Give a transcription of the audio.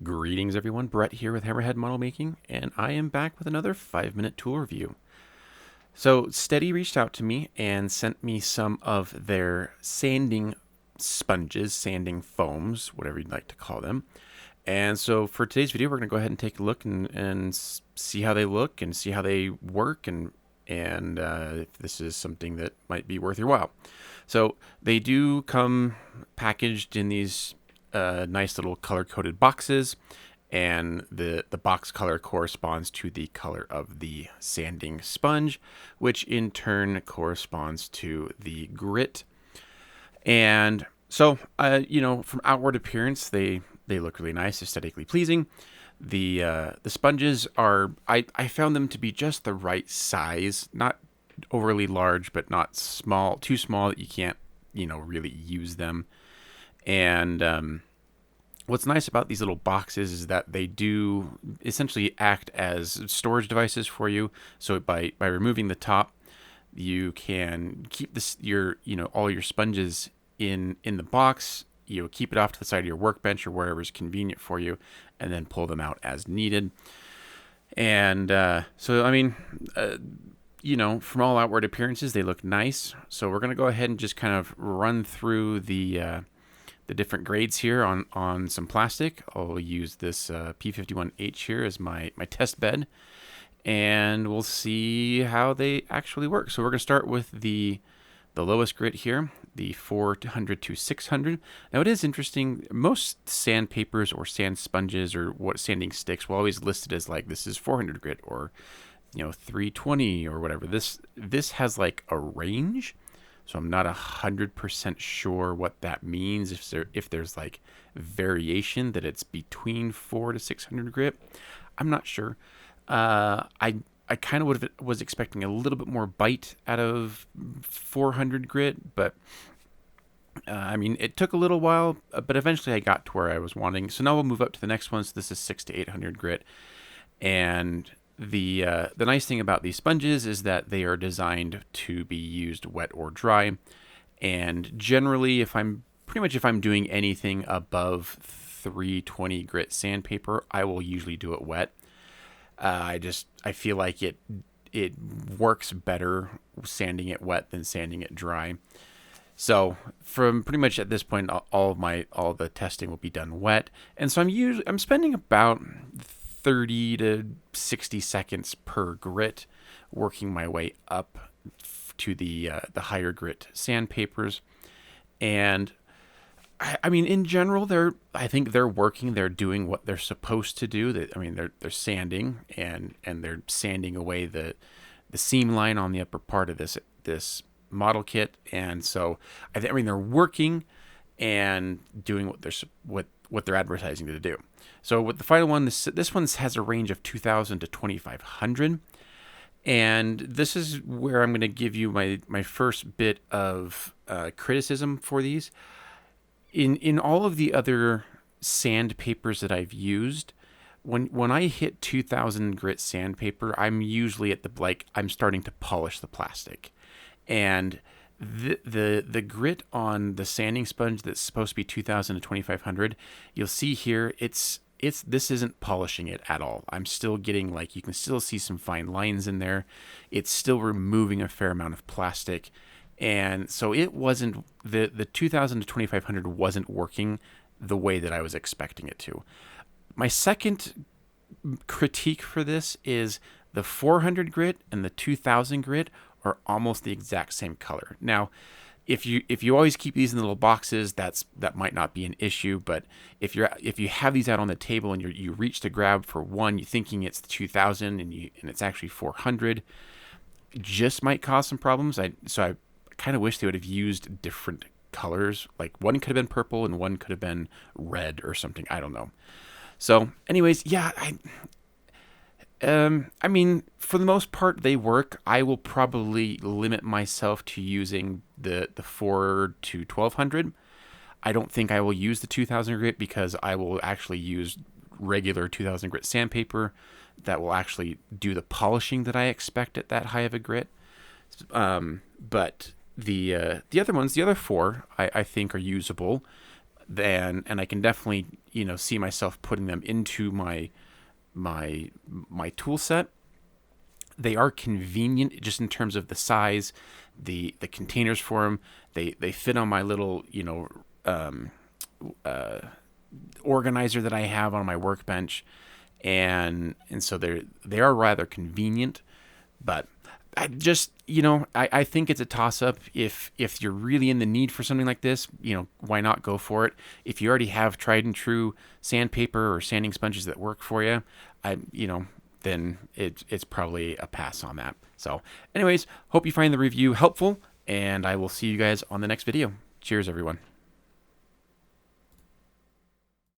Greetings everyone, Brett here with Hammerhead Model Making, and I am back with another 5-minute tool review. So Stedi reached out to me and sent me some of their sanding sponges, sanding foams, whatever you'd like to call them. And so for today's video, we're going to go ahead and take a look and see how they look and see how they work and if this is something that might be worth your while. So they do come packaged in these nice little color-coded boxes, and the box color corresponds to the color of the sanding sponge, which in turn corresponds to the grit. And so, from outward appearance, they look really nice, aesthetically pleasing. The sponges are, I found them to be just the right size, not overly large, but not small, too small that you can't, really use them. And what's nice about these little boxes is that they do essentially act as storage devices for you. So by removing the top, you can keep all your sponges in the box. Keep it off to the side of your workbench or wherever is convenient for you, and then pull them out as needed. And from all outward appearances, they look nice. So we're going to go ahead and just kind of run through the different grades here on some plastic. I'll use this P51H here as my test bed, and we'll see how they actually work. So we're going to start with the lowest grit here, the 400 to 600. Now it is interesting, most sandpapers or sand sponges or what sanding sticks will always list it as like this is 400 grit or 320 or whatever. This has like a range. So I'm not 100% sure what that means. If there's like variation that it's between 400 to 600 grit, I'm not sure. I kind of was expecting a little bit more bite out of 400 grit, but it took a little while, but eventually I got to where I was wanting. So now we'll move up to the next one. So this is 600 to 800 grit, and the nice thing about these sponges is that they are designed to be used wet or dry. And generally, if I'm doing anything above 320 grit sandpaper, I will usually do it wet. I feel like it works better sanding it wet than sanding it dry. So from pretty much at this point, all the testing will be done wet. And so I'm spending about 30 to 60 seconds per grit, working my way up to the higher grit sandpapers. And in general, I think they're working. They're doing what they're supposed to do. They're sanding and they're sanding away the seam line on the upper part of this model kit. And so they're working and doing what they're advertising to do. So with the final one, this one has a range of 2,000 to 2,500. And this is where I'm going to give you my first bit of criticism for these. In all of the other sandpapers that I've used, when I hit 2,000 grit sandpaper, I'm usually I'm starting to polish the plastic. And the grit on the sanding sponge that's supposed to be 2,000 to 2,500, you'll see here this isn't polishing it at all. I'm still getting you can still see some fine lines in there. It's still removing a fair amount of plastic. And so it wasn't, the 2,000 to 2,500 wasn't working the way that I was expecting it to. My second critique for this is the 400 grit and the 2,000 grit are almost the exact same color. Now, if you always keep these in little boxes, that might not be an issue. But if you have these out on the table and you reach to grab for one, you're thinking it's 2,000 and it's actually 400, just might cause some problems. I kind of wish they would have used different colors. Like one could have been purple and one could have been red or something. I don't know. So, anyways, yeah, for the most part, they work. I will probably limit myself to using the 4 to 1,200. I don't think I will use the 2,000 grit because I will actually use regular 2,000 grit sandpaper that will actually do the polishing that I expect at that high of a grit. But the other ones, the other four, I think are usable. then, and I can definitely, see myself putting them into my tool set. They are convenient just in terms of the size, the containers for them. They fit on my little, organizer that I have on my workbench, and so they are rather convenient. But I just, I think it's a toss up. If you're really in the need for something like this, why not go for it? If you already have tried and true sandpaper or sanding sponges that work for you, then it's probably a pass on that. So, anyways, hope you find the review helpful, and I will see you guys on the next video. Cheers, everyone.